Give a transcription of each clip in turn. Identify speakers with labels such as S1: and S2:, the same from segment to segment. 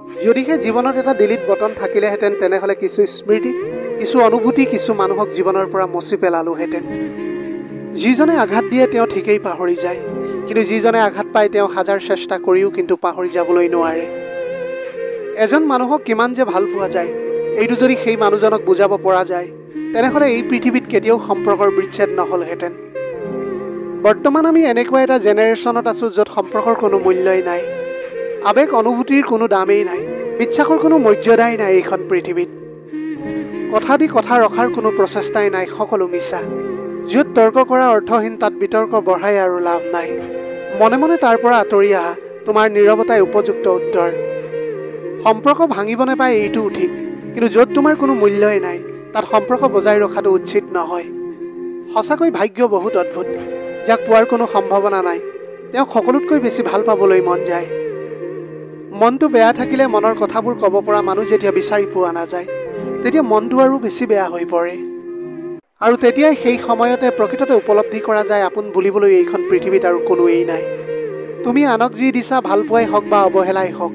S1: যদিহে জীৱনত এটা ডিলিট বটন থাকিলেহেঁতেন তেনেহ'লে কিছু স্মৃতি, কিছু অনুভূতি, কিছু মানুহক জীৱনৰ পৰা মচি পেলালোহেঁতেন। যিজনে আঘাত দিয়ে তেওঁ ঠিকেই পাহৰি যায়, কিন্তু যিজনে আঘাত পায় তেওঁ হাজাৰ চেষ্টা কৰিও কিন্তু পাহৰি যাবলৈ নোৱাৰে। এজন মানুহক কিমান যে ভাল পোৱা যায়, এইটো যদি সেই মানুহজনক বুজাব পৰা যায় তেনেহ'লে এই পৃথিৱীত কেতিয়াও সম্পৰ্কৰ বিচ্ছেদ নহ'লহেঁতেন। বৰ্তমান আমি এনেকুৱা এটা জেনেৰেশ্যনত আছোঁ য'ত সম্পৰ্কৰ কোনো মূল্যই নাই, আৱেগ অনুভূতিৰ কোনো দামেই নাই, বিশ্বাসৰ কোনো মৰ্যাদাই নাই। এইখন পৃথিৱীত কথা দি কথা ৰখাৰ কোনো প্ৰচেষ্টাই নাই, সকলো মিছা। য'ত তৰ্ক কৰা অৰ্থহীন তাত বিতৰ্ক বঢ়াই আৰু লাভ নাই। মনে মনে তাৰ পৰা আঁতৰি আহা, তোমাৰ নীৰৱতাই উপযুক্ত উত্তৰ। সম্পৰ্ক ভাঙিব নাপায় এইটোও ঠিক, কিন্তু য'ত তোমাৰ কোনো মূল্যই নাই তাত সম্পৰ্ক বজাই ৰখাটো উচিত নহয়। সঁচাকৈ ভাগ্য বহুত অদ্ভুত, যাক পোৱাৰ কোনো সম্ভাৱনা নাই তেওঁক সকলোতকৈ বেছি ভাল পাবলৈ মন যায়। মনটো বেয়া থাকিলে মনৰ কথাবোৰ ক'ব পৰা মানুহ যেতিয়া বিচাৰি পোৱা নাযায় তেতিয়া মনটো আৰু বেছি বেয়া হৈ পৰে। আৰু তেতিয়াই সেই সময়তে প্ৰকৃততে উপলব্ধি কৰা যায় আপোন বুলিবলৈ এইখন পৃথিৱীত আৰু কোনোৱেই নাই। তুমি আনক যি দিছা, ভাল পোৱাই হওক বা অৱহেলাই হওক,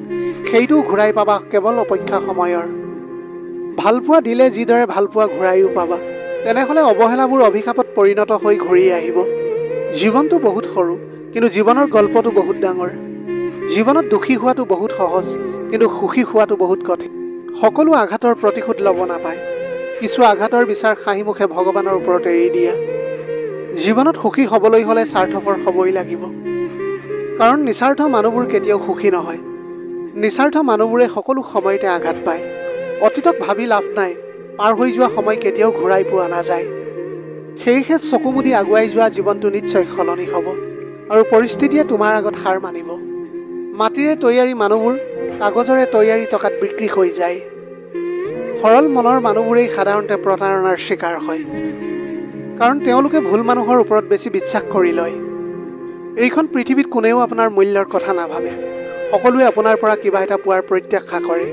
S1: সেইটোও ঘূৰাই পাবা কেৱল অপেক্ষা সময়ৰ। ভালপোৱা দিলে যিদৰে ভালপোৱা ঘূৰাইও পাবা, তেনেহ'লে অৱহেলাবোৰ অভিশাপত পৰিণত হৈ ঘূৰি আহিব। জীৱনটো বহুত সৰু, কিন্তু জীৱনৰ গল্পটো বহুত ডাঙৰ। জীৱনত দুখী হোৱাটো বহুত সহজ, কিন্তু সুখী হোৱাটো বহুত কঠিন। সকলো আঘাতৰ প্ৰতিশোধ ল'ব নাপায়, কিছু আঘাতৰ বিচাৰ হাঁহি মুখে ভগৱানৰ ওপৰত এৰি দিয়া। জীৱনত সুখী হ'বলৈ হ'লে স্বাৰ্থপৰ হ'বই লাগিব, কাৰণ নিস্বাৰ্থ মানুহবোৰ কেতিয়াও সুখী নহয়। নিস্বাৰ্থ মানুহবোৰে সকলো সময়তে আঘাত পায়। অতীতক ভাবি লাভ নাই, পাৰ হৈ যোৱা সময় কেতিয়াও ঘূৰাই পোৱা নাযায়। সেয়েহে চকু মুদি আগুৱাই যোৱা, জীৱনটো নিশ্চয় সলনি হ'ব আৰু পৰিস্থিতিয়ে তোমাৰ আগত হাৰ মানিব। মাটিৰে তৈয়াৰী মানুহবোৰ কাগজৰে তৈয়াৰী টকাত বিক্ৰী হৈ যায়। সৰল মনৰ মানুহবোৰেই সাধাৰণতে প্ৰতাৰণাৰ চিকাৰ হয়, কাৰণ তেওঁলোকে ভুল মানুহৰ ওপৰত বেছি বিশ্বাস কৰি লয়। এইখন পৃথিৱীত কোনেও আপোনাৰ মূল্যৰ কথা নাভাবে, সকলোৱে আপোনাৰ পৰা কিবা এটা পোৱাৰ প্ৰত্যাশা কৰে।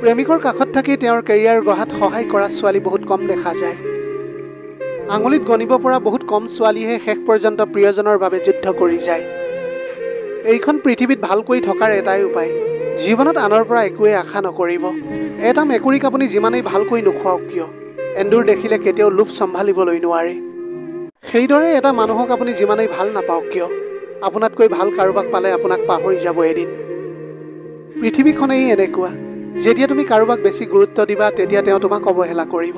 S1: প্ৰেমিকৰ কাষত থাকি তেওঁৰ কেৰিয়াৰ গঢ়াত সহায় কৰা ছোৱালী বহুত কম দেখা যায়। আঙুলিত গণিব পৰা বহুত কম ছোৱালীহে শেষ পৰ্যন্ত প্ৰিয়জনৰ বাবে যুদ্ধ কৰি যায়। এইখন পৃথিৱীত ভালকৈ থকাৰ এটাই উপায়, জীৱনত আনৰ পৰা একোৱেই আশা নকৰিব। এটা মেকুৰীক আপুনি যিমানেই ভালকৈ নোখোৱাওক কিয়, এন্দুৰ দেখিলে কেতিয়াও লোভ চম্ভালিবলৈ নোৱাৰে। সেইদৰে এটা মানুহক আপুনি যিমানেই ভাল নাপাওক কিয়, আপোনাতকৈ ভাল কাৰোবাক পালে আপোনাক পাহৰি যাব এদিন। পৃথিৱীখনেই এনেকুৱা, যেতিয়া তুমি কাৰোবাক বেছি গুৰুত্ব দিবা তেতিয়া তেওঁ তোমাক অৱহেলা কৰিব,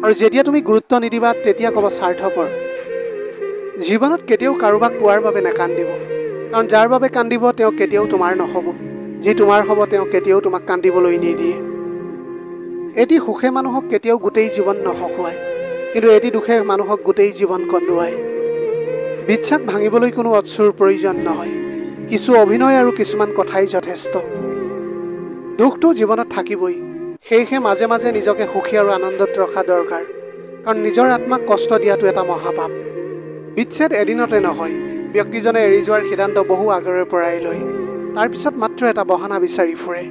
S1: আৰু যেতিয়া তুমি গুৰুত্ব নিদিবা তেতিয়া ক'ব স্বাৰ্থপৰ। জীৱনত কেতিয়াও কাৰোবাক পোৱাৰ বাবে নাকান্দিব, কাৰণ যাৰ বাবে কান্দিব তেওঁ কেতিয়াও তোমাৰ নহ'ব, যি তোমাৰ হ'ব তেওঁ কেতিয়াও তোমাক কান্দিবলৈ নিদিয়ে। এটি সুখে মানুহক কেতিয়াও গোটেই জীৱন নহকুৱায়, কিন্তু এটি দুখে মানুহক গোটেই জীৱন কন্দুৱায়। বিশ্বাস ভাঙিবলৈ কোনো অশ্ৰুৰ প্ৰয়োজন নহয়, কিছু অভিনয় আৰু কিছুমান কথাই যথেষ্ট। দুখটো জীৱনত থাকিবই, সেয়েহে মাজে মাজে নিজকে সুখী আৰু আনন্দত ৰখা দৰকাৰ, কাৰণ নিজৰ আত্মাক কষ্ট দিয়াটো এটা মহাপাপ। বিচ্ছেদ এদিনতে নহয়, ব্যক্তিজনে এৰি যোৱাৰ সিদ্ধান্ত বহু আগৰে পৰাই লয়, তাৰপিছত মাত্ৰ এটা বহানা বিচাৰি ফুৰে।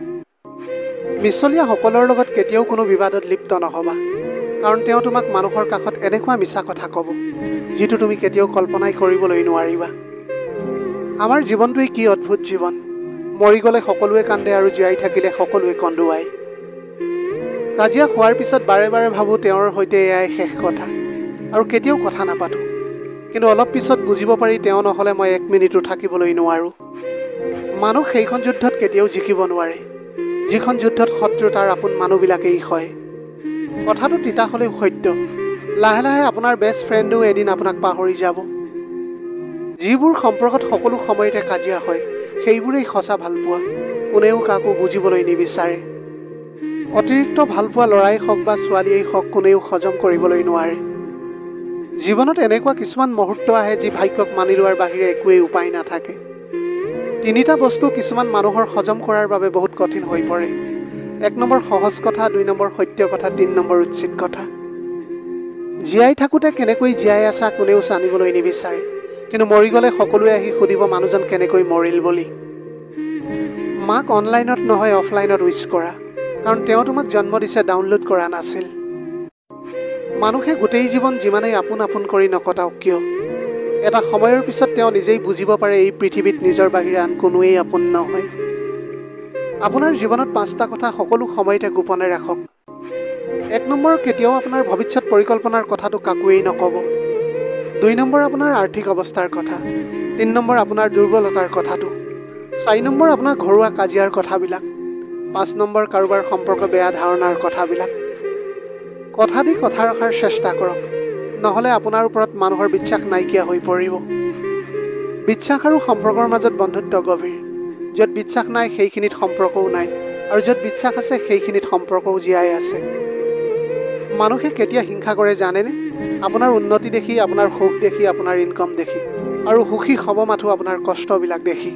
S1: মিছলীয়াসকলৰ লগত কেতিয়াও কোনো বিবাদত লিপ্ত নহ'বা, কাৰণ তেওঁ তোমাক মানুহৰ কাষত এনেকুৱা মিছা কথা ক'ব যিটো তুমি কেতিয়াও কল্পনাই কৰিবলৈ নোৱাৰিবা। আমাৰ জীৱনটোৱেই কি অদ্ভুত জীৱন, মৰি গ'লে সকলোৱে কান্দে আৰু জীয়াই থাকিলে সকলোৱে কন্দুৱায়। কাজিয়া হোৱাৰ পিছত বাৰে বাৰে ভাবোঁ তেওঁৰ সৈতে এয়াই শেষ কথা আৰু কেতিয়াও কথা নাপাতোঁ, কিন্তু অলপ পিছত বুজিব পাৰি তেওঁ নহ'লে মই এক মিনিটো থাকিবলৈ নোৱাৰোঁ। মানুহ সেইখন যুদ্ধত কেতিয়াও জিকিব নোৱাৰে, যিখন যুদ্ধত শত্ৰু তাৰ আপোন মানুহবিলাকেই হয়। কথাটো তিতা হ'লেও সত্য, লাহে লাহে আপোনাৰ বেষ্ট ফ্ৰেণ্ডেও এদিন আপোনাক পাহৰি যাব। যিবোৰ সম্পৰ্কত সকলো সময়তে কাজিয়া হয় সেইবোৰেই সঁচা ভালপোৱা, কোনেও কাকো বুজিবলৈ নিবিচাৰে। অতিৰিক্ত ভালপোৱা ল'ৰাই হওক বা ছোৱালীয়েই হওক কোনেও হজম কৰিবলৈ নোৱাৰে। জীৱনত এনেকুৱা কিছুমান মুহূৰ্ত আহে যি ভাগ্যক মানি লোৱাৰ বাহিৰে একোৱেই উপায় নাথাকে। তিনিটা বস্তু কিছুমান মানুহৰ হজম কৰাৰ বাবে বহুত কঠিন হৈ পৰে। 1 নম্বৰ সহজ কথা, 2 নম্বৰ সত্য কথা, 3 নম্বৰ উচিত কথা। জীয়াই থাকোঁতে কেনেকৈ জীয়াই আছা কোনেও জানিবলৈ নিবিচাৰে, কিন্তু মৰি গ'লে সকলোৱে আহি সুধিব মানুহজন কেনেকৈ মৰিল বুলি। মাক অনলাইনত নহয় অফলাইনত উইচ কৰা, কাৰণ তেওঁ তোমাক জন্ম দিছে, ডাউনলোড কৰা নাছিল। মানুহে গোটেই জীৱন যিমানেই আপোন আপোন কৰি নকটাওক কিয়, এটা সময়ৰ পিছত তেওঁ নিজেই বুজিব পাৰে এই পৃথিৱীত নিজৰ বাহিৰে আন কোনোৱেই আপোন নহয়। আপোনাৰ জীৱনত 5টা কথা সকলো সময়তে গোপনে ৰাখক। 1 নম্বৰ, কেতিয়াও আপোনাৰ ভৱিষ্যত পৰিকল্পনাৰ কথাটো কাকোৱেই নক'ব। 2 নম্বৰ, আপোনাৰ আৰ্থিক অৱস্থাৰ কথা। 3 নম্বৰ, আপোনাৰ দুৰ্বলতাৰ কথাটো। 4 নম্বৰ, আপোনাৰ ঘৰুৱা কাজিয়াৰ কথাবিলাক। 5 নম্বৰ, কাৰোবাৰ সম্পৰ্কে বেয়া ধাৰণাৰ কথাবিলাক। কথা দি কথা ৰখাৰ চেষ্টা কৰক, নহ'লে আপোনাৰ ওপৰত মানুহৰ বিশ্বাস নাইকিয়া হৈ পৰিব। বিশ্বাস আৰু সম্পৰ্কৰ মাজত বন্ধুত্ব গভীৰ। য'ত বিশ্বাস নাই সেইখিনিত সম্পৰ্কও নাই, আৰু য'ত বিশ্বাস আছে সেইখিনিত সম্পৰ্কও জীয়াই আছে। মানুহে কেতিয়া হিংসা কৰে জানেনে? আপোনাৰ উন্নতি দেখি, আপোনাৰ সুখ দেখি, আপোনাৰ ইনকম দেখি, আৰু সুখী হ'ব মাথো আপোনাৰ কষ্টবিলাক দেখি।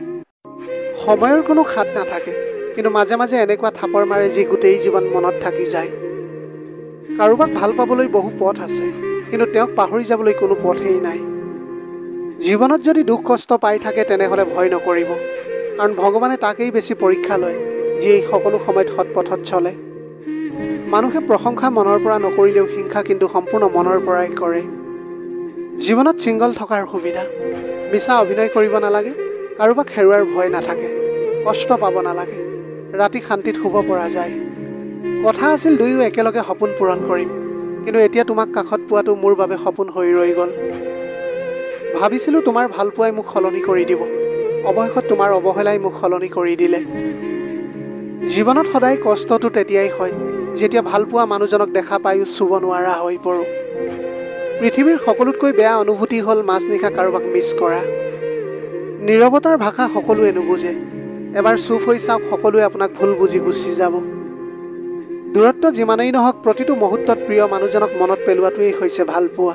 S1: সময়ৰ কোনো খাট নাথাকে, কিন্তু মাজে মাজে এনেকুৱা থাপৰ মাৰে যি গোটেই জীৱন মনত থাকি যায়। কাৰোবাক ভাল পাবলৈ বহু পথ আছে, কিন্তু তেওঁক পাহৰি যাবলৈ কোনো পথেই নাই। জীৱনত যদি দুখ কষ্ট পাই থাকে তেনেহ'লে ভয় নকৰিব, কাৰণ ভগৱানে তাকেই বেছি পৰীক্ষা লয় যি এই সকলো সময়ত সৎপথত চলে। মানুহে প্ৰশংসা মনৰ পৰা নকৰিলেও হিংসা কিন্তু সম্পূৰ্ণ মনৰ পৰাই কৰে। জীৱনত ছিংগল থকাৰ সুবিধা। মিছা অভিনয় কৰিব নালাগে, কাৰোবাক হেৰুৱাৰ ভয় নাথাকে, কষ্ট পাব নালাগে, ৰাতি শান্তিত শুব পৰা যায়। কথা আছিল দুয়ো একেলগে সপোন পূৰণ কৰিম, কিন্তু এতিয়া তোমাক কাষত পোৱাটো মোৰ বাবে সপোন হৈ ৰৈ গ'ল। ভাবিছিলোঁ তোমাৰ ভালপোৱাই মোক সলনি কৰি দিব, অৱশেষত তোমাৰ অৱহেলাই মোক সলনি কৰি দিলে। জীৱনত সদায় কষ্টটো তেতিয়াই হয় যেতিয়া ভালপোৱা মানুহজনক দেখা পায়ো চুব নোৱাৰা হৈ পৰোঁ। পৃথিৱীৰ সকলোতকৈ বেয়া অনুভূতি হ'ল মাজনিশা কাৰোবাক মিছ কৰা। নীৰৱতাৰ ভাষা সকলোৱে নুবুজে, এবাৰ চুপ হৈ চাওক, সকলোৱে আপোনাক ভুল বুজি গুচি যাব। দূৰত্ব যিমানেই নহওক প্ৰতিটো মুহূৰ্তত প্ৰিয় মানুহজনক মনত পেলোৱাটোৱেই হৈছে ভালপোৱা।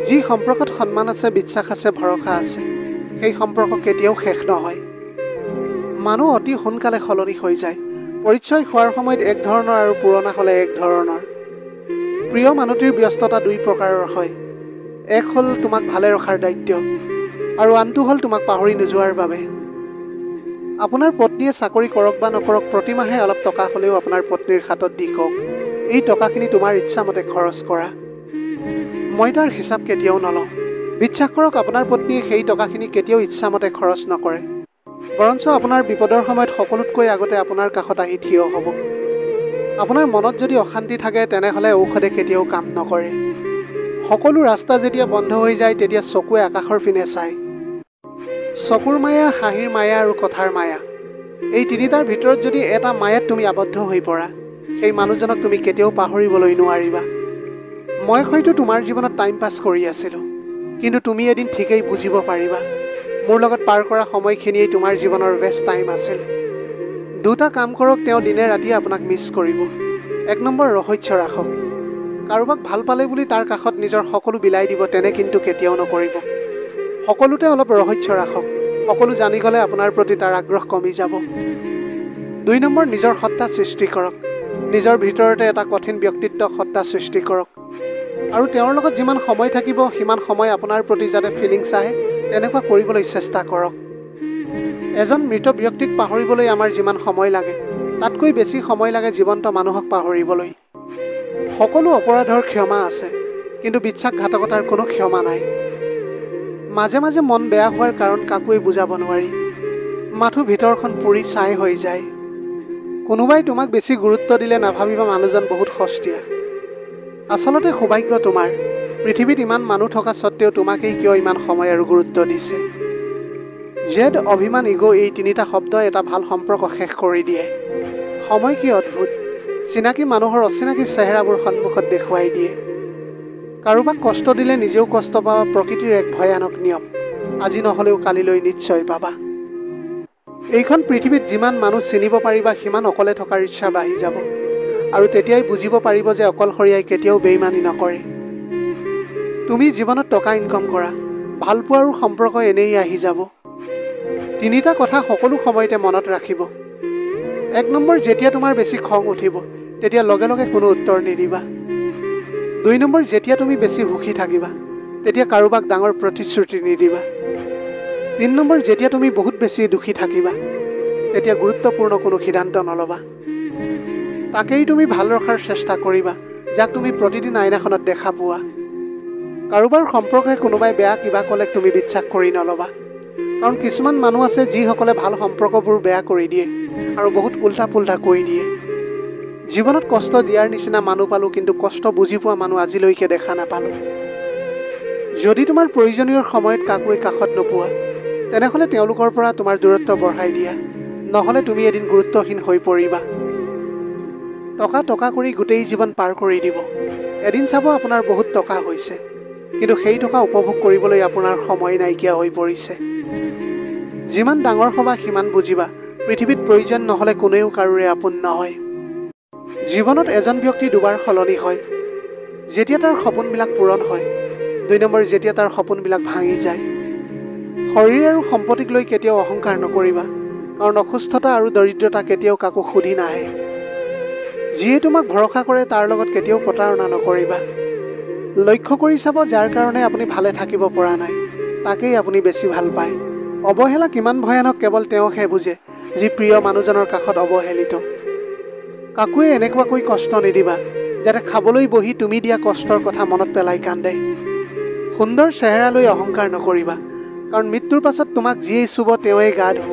S1: যি সম্পৰ্কত সন্মান আছে, বিশ্বাস আছে, ভৰসা আছে, সেই সম্পৰ্ক কেতিয়াও শেষ নহয়। মানুহ অতি সোনকালে সলনি হৈ যায়। পৰিচয় হোৱাৰ সময়ত এক ধৰণৰ আৰু পুৰণা হ'লে এক ধৰণৰ। প্ৰিয় মানুহটিৰ ব্যস্ততা 2 প্ৰকাৰৰ হয়। এক হ'ল তোমাক ভালে ৰখাৰ দায়িত্ব, আৰু আনটো হ'ল তোমাক পাহৰি নোযোৱাৰ বাবে। আপোনাৰ পত্নীয়ে চাকৰি কৰক বা নকৰক, প্ৰতিমাহে অলপ টকা হ'লেও আপোনাৰ পত্নীৰ হাতত দি কওক, এই টকাখিনি তোমাৰ ইচ্ছামতে খৰচ কৰা। মই তাৰ হিচাপ কেতিয়াও নলওঁ। বিশ্বাস কৰক, আপোনাৰ পত্নীয়ে সেই টকাখিনি কেতিয়াও ইচ্ছামতে খৰচ নকৰে, বৰঞ্চ আপোনাৰ বিপদৰ সময়ত সকলোতকৈ আগতে আপোনাৰ কাষত আহি থিয় হ'ব। আপোনাৰ মনত যদি অশান্তি থাকে তেনেহ'লে ঔষধে কেতিয়াও কাম নকৰে। সকলো ৰাস্তা যেতিয়া বন্ধ হৈ যায় তেতিয়া চকুৱে আকাশৰ পিনে চায়। চকুৰ মায়া, হাঁহিৰ মায়া আৰু কথাৰ মায়া, এই 3টাৰ ভিতৰত যদি এটা মায়াত তুমি আবদ্ধ হৈ পৰা, সেই মানুহজনক তুমি কেতিয়াও পাহৰিবলৈ নোৱাৰিবা। মই হয়তো তোমাৰ জীৱনত টাইম পাছ কৰি আছিলোঁ, কিন্তু তুমি এদিন ঠিকেই বুজিব পাৰিবা, মোৰ লগত পাৰ কৰা সময়খিনিয়েই তোমাৰ জীৱনৰ বেষ্ট টাইম আছিল। 2টা কাম কৰক, তেওঁ দিনে ৰাতিয়ে আপোনাক মিছ কৰিব। 1 নম্বৰ, ৰহস্য ৰাখক। কাৰোবাক ভাল পালে বুলি তাৰ কাষত নিজৰ সকলো বিলাই দিব তেনে কিন্তু কেতিয়াও নকৰিব। সকলোতে অলপ ৰহস্য ৰাখক, সকলো জানি গ'লে আপোনাৰ প্ৰতি তাৰ আগ্ৰহ কমি যাব। 2 নম্বৰ, নিজৰ সত্তা সৃষ্টি কৰক। নিজৰ ভিতৰতে এটা কঠিন ব্যক্তিত্ব সত্তা সৃষ্টি কৰক, আৰু তেওঁৰ লগত যিমান সময় থাকিব সিমান সময় আপোনাৰ প্ৰতি যাতে ফিলিংছ আহে তেনেকুৱা কৰিবলৈ চেষ্টা কৰক। এজন মৃত ব্যক্তিক পাহৰিবলৈ আমাৰ যিমান সময় লাগে তাতকৈ বেছি সময় লাগে জীৱন্ত মানুহক পাহৰিবলৈ। সকলো অপৰাধৰ ক্ষমা আছে, কিন্তু বিশ্বাসঘাতকতাৰ কোনো ক্ষমা নাই। মাজে মাজে মন বেয়া হোৱাৰ কাৰণ কাকোৱেই বুজাব নোৱাৰি, মাথো ভিতৰখন পুৰি ছাই হৈ যায়। কোনোবাই তোমাক বেছি গুৰুত্ব দিলে নাভাবিবা মানুহজন বহুত সস্তীয়া। আচলতে সৌভাগ্য তোমাৰ, পৃথিৱীত ইমান মানুহ থকা স্বত্তেও তোমাকেই কিয় ইমান সময় আৰু গুৰুত্ব দিছে। জেদ, অভিমান, ইগ' এই 3টা শব্দই এটা ভাল সম্পৰ্ক শেষ কৰি দিয়ে। সময় কি অদ্ভুত, চিনাকি মানুহৰ অচিনাকি চেহেৰাবোৰ সন্মুখত দেখুৱাই দিয়ে। কাৰোবাক কষ্ট দিলে নিজেও কষ্ট পাবা, প্ৰকৃতিৰ এক ভয়ানক নিয়ম, আজি নহ'লেও কালিলৈ নিশ্চয় পাবা। এইখন পৃথিৱীত যিমান মানুহ চিনিব পাৰিবা সিমান অকলে থকাৰ ইচ্ছা বাঢ়ি যাব, আৰু তেতিয়াই বুজিব পাৰিব যে অকলশৰীয়াই কেতিয়াও বেইমানি নকৰে। তুমি জীৱনত টকা ইনকম কৰা, ভালপোৱা আৰু সম্পৰ্ক এনেই আহি যাব। 3টা কথা সকলো সময়তে মনত ৰাখিব। 1 নম্বৰ, যেতিয়া তোমাৰ বেছি খং উঠিব তেতিয়া লগে লগে কোনো উত্তৰ নিদিবা। 2 নম্বৰ, যেতিয়া তুমি বেছি সুখী থাকিবা তেতিয়া কাৰোবাক ডাঙৰ প্ৰতিশ্ৰুতি নিদিবা। 3 নম্বৰ, যেতিয়া তুমি বহুত বেছি দুখী থাকিবা তেতিয়া গুৰুত্বপূৰ্ণ কোনো সিদ্ধান্ত নল'বা। তাকেই তুমি ভাল ৰখাৰ চেষ্টা কৰিবা যাক তুমি প্ৰতিদিন আইনাখনত দেখা পোৱা। কাৰোবাৰ সম্পৰ্কে কোনোবাই বেয়া কিবা ক'লে তুমি বিশ্বাস কৰি নল'বা। কাৰণ কিছুমান মানুহ আছে যিসকলে ভাল সম্পৰ্কবোৰ বেয়া কৰি দিয়ে আৰু বহুত উল্টা পুল্টা কৰি দিয়ে। জীৱনত কষ্ট দিয়াৰ নিচিনা মানুহ পালোঁ, কিন্তু কষ্ট বুজি পোৱা মানুহ আজিলৈকে দেখা নাপালোঁ। যদি তোমাৰ প্ৰয়োজনীয় সময়ত কাকোৱে কাষত নোপোৱা, তেনেহ'লে তেওঁলোকৰ পৰা তোমাৰ দূৰত্ব বঢ়াই দিয়া, নহ'লে তুমি এদিন গুৰুত্বহীন হৈ পৰিবা। টকা টকা কৰি গোটেই জীৱন পাৰ কৰি দিব। এদিন চাব আপোনাৰ বহুত টকা হৈছে, কিন্তু সেই টকা উপভোগ কৰিবলৈ আপোনাৰ সময় নাইকিয়া হৈ পৰিছে। যিমান ডাঙৰ হ'বা সিমান বুজিবা, পৃথিৱীত প্ৰয়োজন নহ'লে কোনেও কাৰোৰে আপোন নহয়। জীৱনত এজন ব্যক্তি দুবাৰ সলনি হয়। যেতিয়া তাৰ সপোনবিলাক পূৰণ হয়, 2 নম্বৰ যেতিয়া তাৰ সপোনবিলাক ভাঙি যায়। শৰীৰ আৰু সম্পত্তিক লৈ কেতিয়াও অহংকাৰ নকৰিবা, কাৰণ অসুস্থতা আৰু দৰিদ্ৰতা কেতিয়াও কাকো সুধি নাহে। যিয়ে তোমাক ভৰসা কৰে তাৰ লগত কেতিয়াও প্ৰতাৰণা নকৰিবা। লক্ষ্য কৰি চাব, যাৰ কাৰণে আপুনি ভালে থাকিব পৰা নাই, তাকেই আপুনি বেছি ভাল পায়। অৱহেলা কিমান ভয়ানক কেৱল তেওঁকহে বুজে, যি প্ৰিয় মানুহজনৰ কাষত অৱহেলিত। কাকোৱে এনেকুৱাকৈ কষ্ট নিদিবা যাতে খাবলৈ বহি তুমি দিয়া কষ্টৰ কথা মনত পেলাই কান্দে। সুন্দৰ চেহেৰালৈ অহংকাৰ নকৰিবা, কাৰণ মৃত্যুৰ পাছত তোমাক যিয়েই চুব তেওঁৱেই গা ধুব।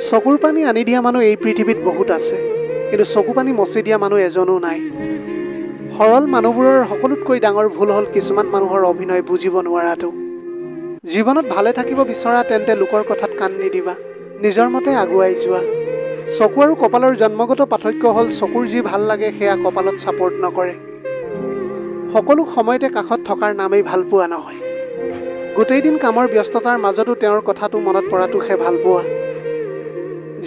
S1: চকুৰ পানী আনি দিয়া মানুহ এই পৃথিৱীত বহুত আছে, কিন্তু চকু পানী মচি দিয়া মানুহ এজনো নাই। সৰল মানুহবোৰৰ সকলোতকৈ ডাঙৰ ভুল হ'ল কিছুমান মানুহৰ অভিনয় বুজিব নোৱাৰাটো। জীৱনত ভালে থাকিব বিচৰা তেন্তে লোকৰ কথাত কাণ নিদিবা, নিজৰ মতে আগুৱাই যোৱা। চকু আৰু কপালৰ জন্মগত পাৰ্থক্য হ'ল চকুৰ যি ভাল লাগে সেয়া কপালত ছাপোৰ্ট নকৰে। সকলো সময়তে কাষত থকাৰ নামেই ভাল পোৱা নহয়। গোটেই দিন কামৰ ব্যস্ততাৰ মাজতো তেওঁৰ কথাটো মনত পৰাটোহে ভাল পোৱা।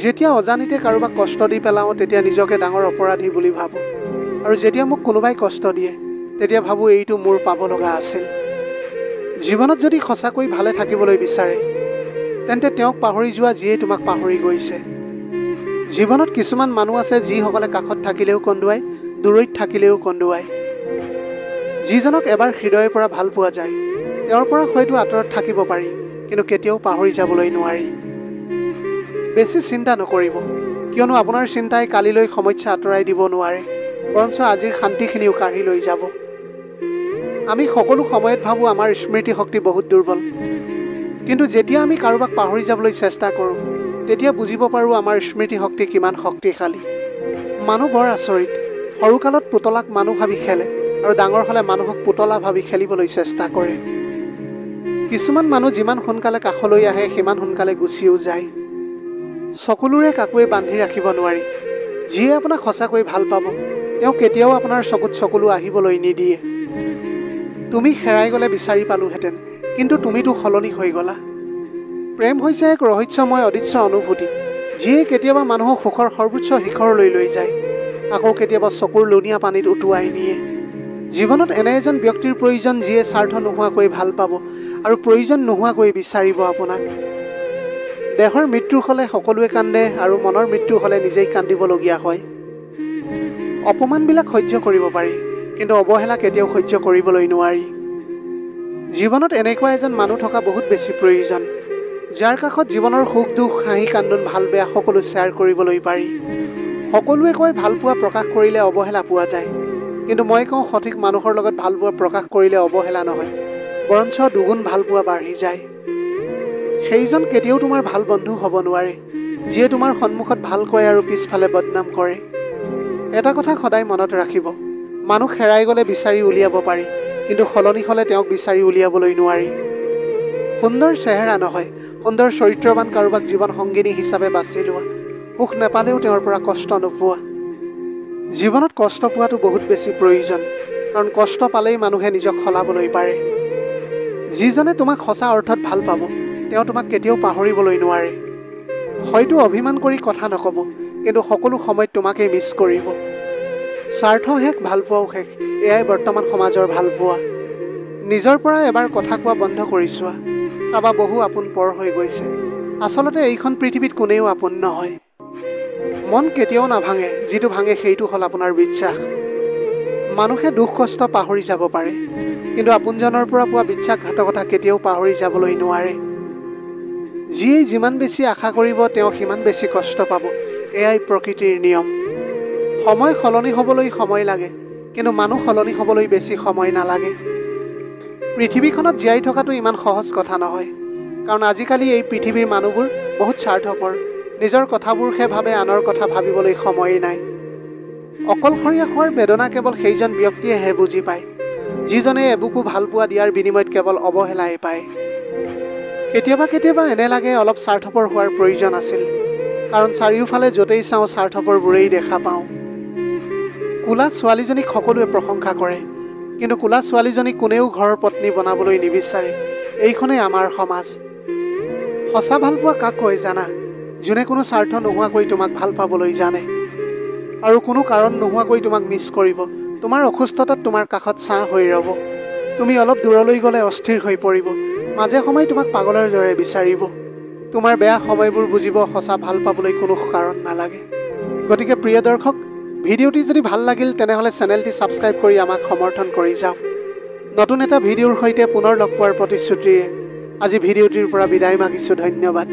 S1: যেতিয়া অজানিতে কাৰোবাক কষ্ট দি পেলাওঁ তেতিয়া নিজকে ডাঙৰ অপৰাধী বুলি ভাবোঁ, আৰু যেতিয়া মোক কোনোবাই কষ্ট দিয়ে তেতিয়া ভাবোঁ এইটো মোৰ পাব লগা আছিল। জীৱনত যদি সঁচাকৈ ভালে থাকিবলৈ বিচাৰে তেন্তে তেওঁক পাহৰি যোৱা যিয়ে তোমাক পাহৰি গৈছে। জীৱনত কিছুমান মানুহ আছে যিসকলে কাষত থাকিলেও কন্দুৱাই, দূৰৈত থাকিলেও কন্দুৱাই। যিজনক এবাৰ হৃদয়ৰ পৰা ভাল পোৱা যায় তেওঁৰ পৰা হয়তো আঁতৰত থাকিব পাৰি, কিন্তু কেতিয়াও পাহৰি যাবলৈ নোৱাৰি। বেছি চিন্তা নকৰিব, কিয়নো আপোনাৰ চিন্তাই কালিলৈ সমস্যা আঁতৰাই দিব নোৱাৰে, বৰঞ্চ আজিৰ শান্তিখিনিও কাঢ়ি লৈ যাব। আমি সকলো সময়ত ভাবোঁ আমাৰ স্মৃতি শক্তি বহুত দুৰ্বল, কিন্তু যেতিয়া আমি কাৰোবাক পাহৰি যাবলৈ চেষ্টা কৰোঁ তেতিয়া বুজিব পাৰোঁ আমাৰ স্মৃতি শক্তি কিমান শক্তিশালী। মানুহ বৰ আচৰিত, সৰুকালত পুতলাক মানুহ ভাবি খেলে আৰু ডাঙৰ হ'লে মানুহক পুতলা ভাবি খেলিবলৈ চেষ্টা কৰে। কিছুমান মানুহ যিমান সোনকালে কাষলৈ আহে সিমান সোনকালে গুচিও যায়। চকুলোৰে কাকোৱে বান্ধি ৰাখিব নোৱাৰি। যিয়ে আপোনাক সঁচাকৈ ভাল পাব তেওঁ কেতিয়াও আপোনাৰ চকুত চকুলো আহিবলৈ নিদিয়ে। তুমি হেৰাই গ'লে বিচাৰি পালোহেঁতেন, কিন্তু তুমিতো সলনি হৈ গ'লা। প্ৰেম হৈছে এক ৰহস্যময় অদৃশ্য অনুভূতি, যিয়ে কেতিয়াবা মানুহক সুখৰ সৰ্বোচ্চ শিখৰলৈ লৈ যায়, আকৌ কেতিয়াবা চকুৰ লুণীয়া পানীত উটুৱাই নিয়ে। জীৱনত এনে এজন ব্যক্তিৰ প্ৰয়োজন যিয়ে স্বাৰ্থ নোহোৱাকৈ ভাল পাব আৰু প্ৰয়োজন নোহোৱাকৈ বিচাৰিব আপোনাক। দেহৰ মৃত্যু হ'লে সকলোৱে কান্দে আৰু মনৰ মৃত্যু হ'লে নিজেই কান্দিবলগীয়া হয়। অপমানবিলাক সহ্য কৰিব পাৰি, কিন্তু অৱহেলা কেতিয়াও সহ্য কৰিবলৈ নোৱাৰি। জীৱনত এনেকুৱা এজন মানুহ থকা বহুত বেছি প্ৰয়োজন, যাৰ কাষত জীৱনৰ সুখ দুখ হাঁহি কান্দোন ভাল বেয়া সকলো শ্বেয়াৰ কৰিবলৈ পাৰি। সকলোৱে কয় ভালপোৱা প্ৰকাশ কৰিলে অৱহেলা পোৱা যায়, কিন্তু মই কওঁ সঠিক মানুহৰ লগত ভালপোৱা প্ৰকাশ কৰিলে অৱহেলা নহয়, বৰঞ্চ দুগুণ ভালপোৱা বাঢ়ি যায়। সেইজন কেতিয়াও তোমাৰ ভাল বন্ধু হ'ব নোৱাৰে, যিয়ে তোমাৰ সন্মুখত ভাল কয় আৰু পিছফালে বদনাম কৰে। এটা কথা সদায় মনত ৰাখিব, মানুহ হেৰাই গ'লে বিচাৰি উলিয়াব পাৰি, কিন্তু সলনি হ'লে তেওঁক বিচাৰি উলিয়াবলৈ নোৱাৰি। সুন্দৰ চেহেৰা নহয়, সুন্দৰ চৰিত্ৰৱান কাৰোবাক জীৱন সংগিনী হিচাপে বাছি লোৱা। সুখ নাপালেও তেওঁৰ পৰা কষ্ট নোপোৱা। জীৱনত কষ্ট পোৱাটো বহুত বেছি প্ৰয়োজন, কাৰণ কষ্ট পালেই মানুহে নিজক সলাবলৈ পাৰে। যিজনে তোমাক সঁচা অৰ্থত ভাল পাব তেওঁ তোমাক কেতিয়াও পাহৰিবলৈ নোৱাৰে। হয়তো অভিমান কৰি কথা নক'ব, কিন্তু সকলো সময়ত তোমাকেই মিছ কৰিব। স্বাৰ্থ শেষ, ভালপোৱাও শেষ, এয়াই বৰ্তমান সমাজৰ ভালপোৱা। নিজৰ পৰা এবাৰ কথা কোৱা বন্ধ কৰি চোৱা, চাবা বহু আপোন পৰ হৈ গৈছে। আচলতে এইখন পৃথিৱীত কোনেও আপোন নহয়। মন কেতিয়াও নাভাঙে, যিটো ভাঙে সেইটো হ'ল আপোনাৰ বিশ্বাস। মানুহে দুখ কষ্ট পাহৰি যাব পাৰে, কিন্তু আপোনজনৰ পৰা পোৱা বিশ্বাসঘাতকতা কেতিয়াও পাহৰি যাবলৈ নোৱাৰে। যিয়ে যিমান বেছি আশা কৰিব তেওঁ সিমান বেছি কষ্ট পাব, এয়াই প্ৰকৃতিৰ নিয়ম। সময় সলনি হ'বলৈ সময় লাগে, কিন্তু মানুহ সলনি হ'বলৈ বেছি সময় নালাগে। পৃথিৱীখনত জীয়াই থকাটো ইমান সহজ কথা নহয়, কাৰণ আজিকালি এই পৃথিৱীৰ মানুহবোৰ বহুত স্বাৰ্থপৰ। নিজৰ কথাবোৰহে ভাবে, আনৰ কথা ভাবিবলৈ সময়েই নাই। অকলশৰীয়া হোৱাৰ বেদনা কেৱল সেইজন ব্যক্তিয়েহে বুজি পায়, যিজনে এবুকু ভালপোৱা দিয়াৰ বিনিময়ত কেৱল অৱহেলাই পায়। কেতিয়াবা কেতিয়াবা এনে লাগে অলপ স্বাৰ্থপৰ হোৱাৰ প্ৰয়োজন আছিল, কাৰণ চাৰিওফালে য'তেই চাওঁ স্বাৰ্থপৰবোৰেই দেখা পাওঁ। কোলা ছোৱালীজনীক সকলোৱে প্ৰশংসা কৰে, কিন্তু কোলা ছোৱালীজনীক কোনেও ঘৰৰ পত্নী বনাবলৈ নিবিচাৰে। এইখনেই আমাৰ সমাজ। সঁচা ভালপোৱা কাক কয় জানা? যোনে কোনো স্বাৰ্থ নোহোৱাকৈ তোমাক ভাল পাবলৈ জানে আৰু কোনো কাৰণ নোহোৱাকৈ তোমাক মিছ কৰিব। তোমাৰ অসুস্থতাত তোমাৰ কাষত ছাঁ হৈ ৰ'ব। তুমি অলপ দূৰলৈ গ'লে অস্থিৰ হৈ পৰিব, মাজে সময়ে তোমাক পাগলৰ দৰে বিচাৰিব। তোমাৰ বেয়া সময়বোৰ বুজিব। সঁচা ভাল পাবলৈ কোনো কাৰণ নালাগে। গতিকে প্ৰিয় দৰ্শক, ভিডিঅ'টি যদি ভাল লাগিল তেনেহ'লে চেনেলটি ছাবস্ক্ৰাইব কৰি আমাক সমৰ্থন কৰি যাওক। নতুন এটা ভিডিঅ'ৰ সৈতে পুনৰ লগ পোৱাৰ প্ৰতিশ্ৰুতিৰে আজি ভিডিঅ'টিৰ পৰা বিদায় মাগিছোঁ। ধন্যবাদ।